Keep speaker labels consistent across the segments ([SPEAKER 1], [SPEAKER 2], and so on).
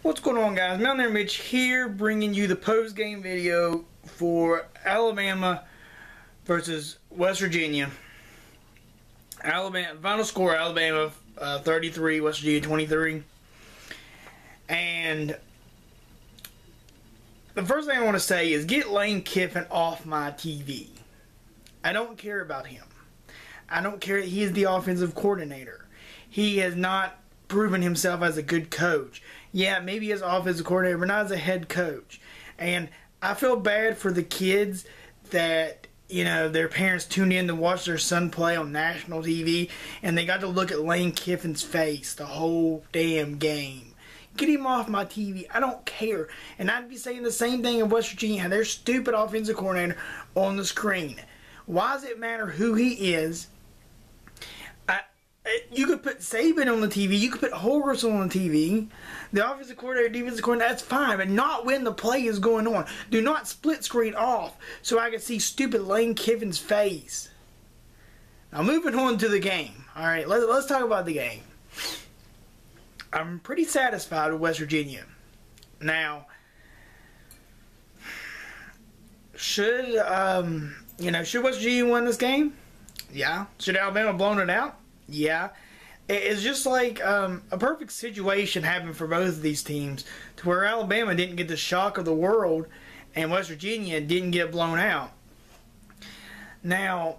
[SPEAKER 1] What's going on, guys? Mountaineer Mitch here, bringing you the post-game video for Alabama versus West Virginia. Final score: Alabama 33, West Virginia 23. And the first thing I want to say is get Lane Kiffin off my TV. I don't care about him. I don't care that he is the offensive coordinator. He has not proven himself as a good coach. Yeah, maybe as offensive coordinator, but not as a head coach. And I feel bad for the kids that, you know, their parents tuned in to watch their son play on national TV, and they got to look at Lane Kiffin's face the whole damn game. Get him off my TV. I don't care. And I'd be saying the same thing in West Virginia, their stupid offensive coordinator on the screen. Why does it matter who he is? You could put Saban on the TV. You could put Holgorsen on the TV. The offensive coordinator, defensive coordinator, that's fine, but not when the play is going on. Do not split screen off so I can see stupid Lane Kiffin's face. Now, moving on to the game. All right, let's talk about the game. I'm pretty satisfied with West Virginia. Now, should West Virginia win this game? Yeah. Should Alabama blown it out? Yeah. It's just like a perfect situation happened for both of these teams, to where Alabama didn't get the shock of the world and West Virginia didn't get blown out. Now,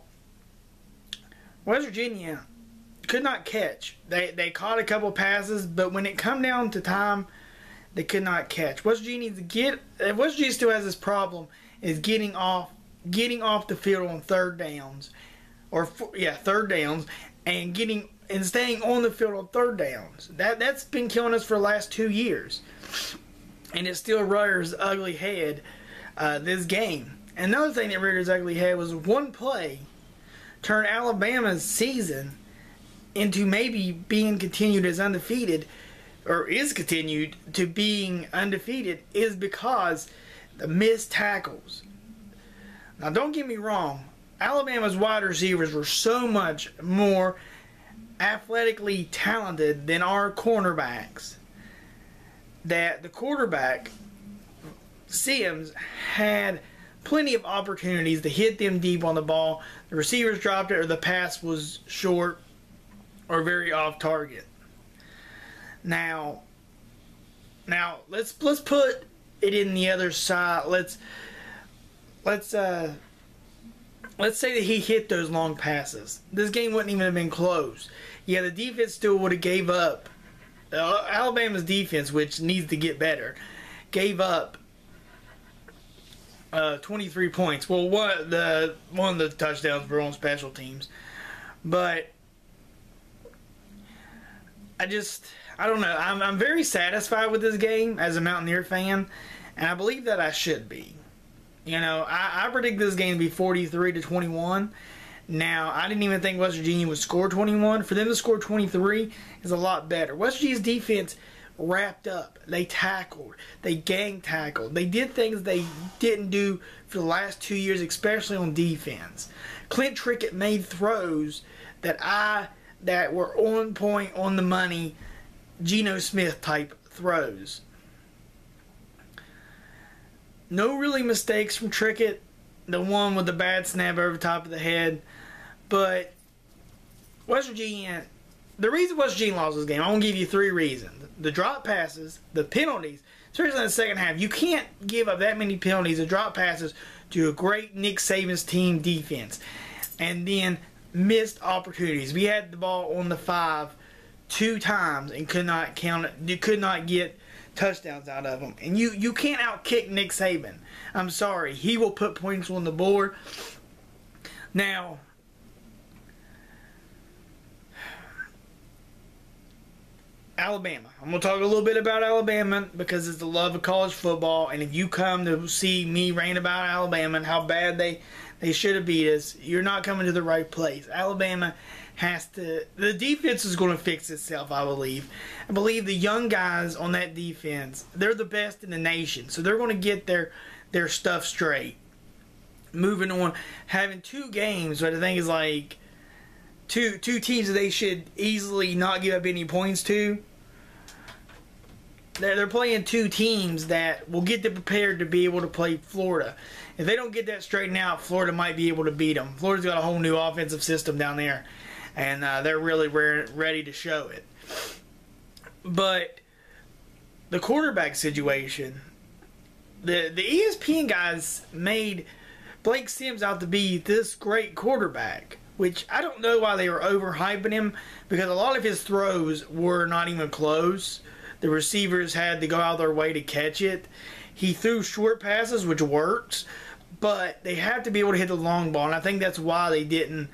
[SPEAKER 1] West Virginia could not catch. They caught a couple passes, but when it come down to time, they could not catch. West Virginia still has this problem, is getting off the field on third downs, third downs, and staying on the field on third downs. That's been killing us for the last 2 years, and it still rears its ugly head this game. Another thing that reared its ugly head was one play turned Alabama's season into maybe being continued as undefeated, or is continued to being undefeated, is because the missed tackles. Now, don't get me wrong. Alabama's wide receivers were so much more athletically talented than our cornerbacks that the quarterback, Sims, had plenty of opportunities to hit them deep on the ball. The receivers dropped it, or the pass was short or very off target. Now let's put it in the other side. Let's say that he hit those long passes. This game wouldn't even have been close. Yeah, the defense still would have gave up. Alabama's defense, which needs to get better, gave up 23 points. Well, one of the touchdowns were on special teams. But I don't know. I'm very satisfied with this game as a Mountaineer fan, and I believe that I should be. You know, I predict this game to be 43-21. Now, I didn't even think West Virginia would score 21. For them to score 23 is a lot better. West Virginia's defense wrapped up. They tackled. They gang tackled. They did things they didn't do for the last 2 years, especially on defense. Clint Trickett made throws that were on point, on the money, Geno Smith type throws. No really mistakes from Trickett. The one with the bad snap over the top of the head. But West Virginia, the reason West Virginia lost this game, I'm going to give you 3 reasons. The drop passes, the penalties, especially in the second half. You can't give up that many penalties and drop passes to a great Nick Saban's team defense. And then missed opportunities. We had the ball on the 5 2 times and could not count it. You could not get touchdowns out of them. And you can't outkick Nick Saban. I'm sorry. He will put points on the board. Now, Alabama. I'm going to talk a little bit about Alabama because it's the love of college football. And if you come to see me rant about Alabama and how bad they should have beat us, you're not coming to the right place. Alabama has to... The defense is going to fix itself, I believe. I believe the young guys on that defense, they're the best in the nation. So they're going to get their stuff straight. Moving on, having 2 games, what I think is like two teams that they should easily not give up any points to. they're playing two teams that will get them prepared to be able to play Florida. If they don't get that straightened out, Florida might be able to beat them. Florida's got a whole new offensive system down there, and they're really ready to show it. But the quarterback situation, the ESPN guys made Blake Sims out to be this great quarterback, which I don't know why they were overhyping him, because a lot of his throws were not even close. The receivers had to go out of their way to catch it. He threw short passes, which works, but they have to be able to hit the long ball, and I think that's why they didn't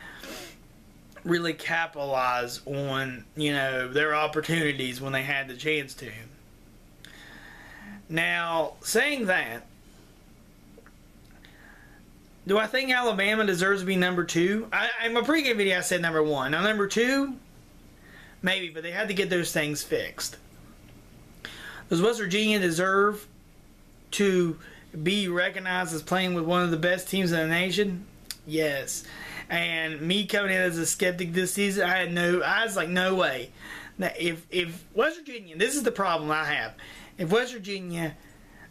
[SPEAKER 1] really capitalize on, you know, their opportunities when they had the chance to. Now, saying that, do I think Alabama deserves to be number 2? In my pregame video, I said number 1. Now, number 2, maybe, but they had to get those things fixed. Does West Virginia deserve to be recognized as playing with one of the best teams in the nation? Yes. And me coming in as a skeptic this season, I was like, no way. Now, if West Virginia, this is the problem I have. If West Virginia,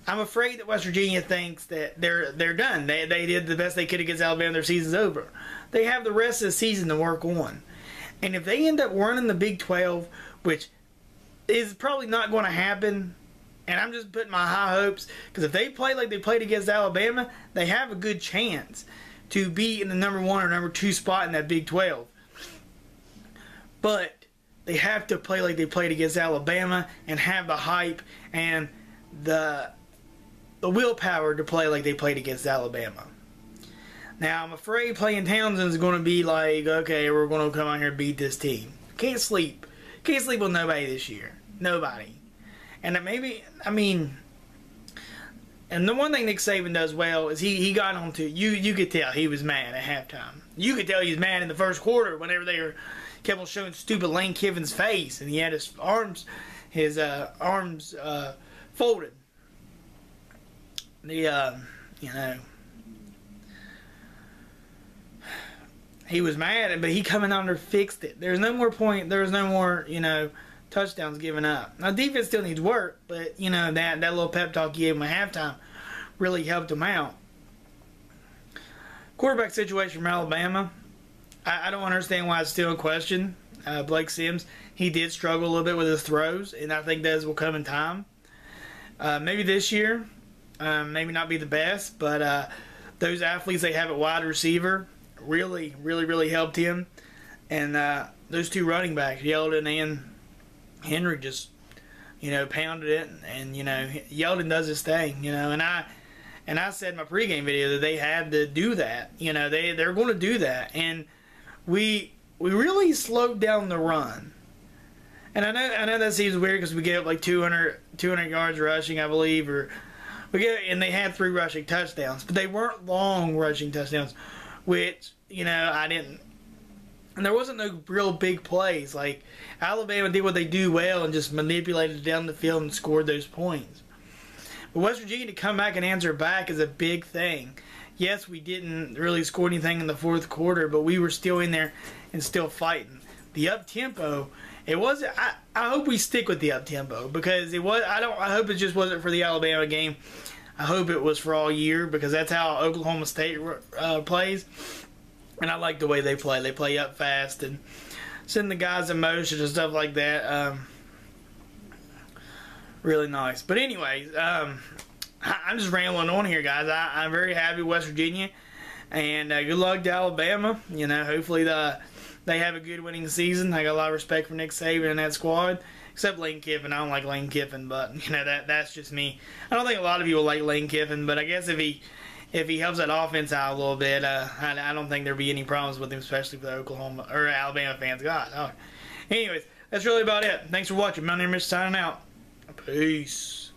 [SPEAKER 1] I'm afraid that West Virginia thinks that they're done. They did the best they could against Alabama. Their season's over. They have the rest of the season to work on. And if they end up running the Big 12, which is probably not going to happen, and I'm just putting my high hopes, because if they play like they played against Alabama, they have a good chance to be in the number 1 or number 2 spot in that Big 12. But they have to play like they played against Alabama and have the hype and the willpower to play like they played against Alabama. Now, I'm afraid playing Townsend is going to be like, okay, we're going to come out here and beat this team. Can't sleep. Can't sleep with nobody this year. Nobody. And maybe, I mean, and the one thing Nick Saban does well is he got on to, you could tell he was mad at halftime. You could tell he was mad in the first quarter whenever they kept on showing stupid Lane Kiffin's face and he had his arms folded. You know, he was mad, but he coming on there fixed it. There's no more, you know, touchdowns given up. Now, defense still needs work, but, you know, that little pep talk he gave him at halftime really helped him out. Quarterback situation from Alabama, I don't understand why it's still in question. Blake Sims, he did struggle a little bit with his throws, and I think those will come in time. Maybe this year, maybe not be the best, but those athletes they have at wide receiver really helped him. And those two running backs, Yeldon and Henry, just, you know, pounded it. And, you know, Yeldon does his thing, you know. And I said in my pregame video that they had to do that. You know, they're going to do that. And we really slowed down the run. And I know that seems weird because we gave up like 200 yards rushing, I believe, and they had 3 rushing touchdowns, but they weren't long rushing touchdowns, which, you know, I didn't. And there wasn't no real big plays. Like, Alabama did what they do well and just manipulated down the field and scored those points. But West Virginia to come back and answer back is a big thing. Yes, we didn't really score anything in the fourth quarter, but we were still in there and still fighting. The up-tempo, it wasn't. I hope we stick with the up-tempo because it was. I hope it just wasn't for the Alabama game. I hope it was for all year because that's how Oklahoma State plays. And I like the way they play. They play up fast and send the guys in motion and stuff like that. Really nice. But anyways, I'm just rambling on here, guys. I'm very happy with West Virginia. And good luck to Alabama. You know, hopefully they have a good winning season. I got a lot of respect for Nick Saban and that squad. Except Lane Kiffin. I don't like Lane Kiffin, but, you know, that's just me. I don't think a lot of people like Lane Kiffin, but I guess if he helps that offense out a little bit, I don't think there'll be any problems with him, especially for the Oklahoma or Alabama fans. God. Oh. Anyways, that's really about it. Thanks for watching. Mountaineer Mitch signing out. Peace.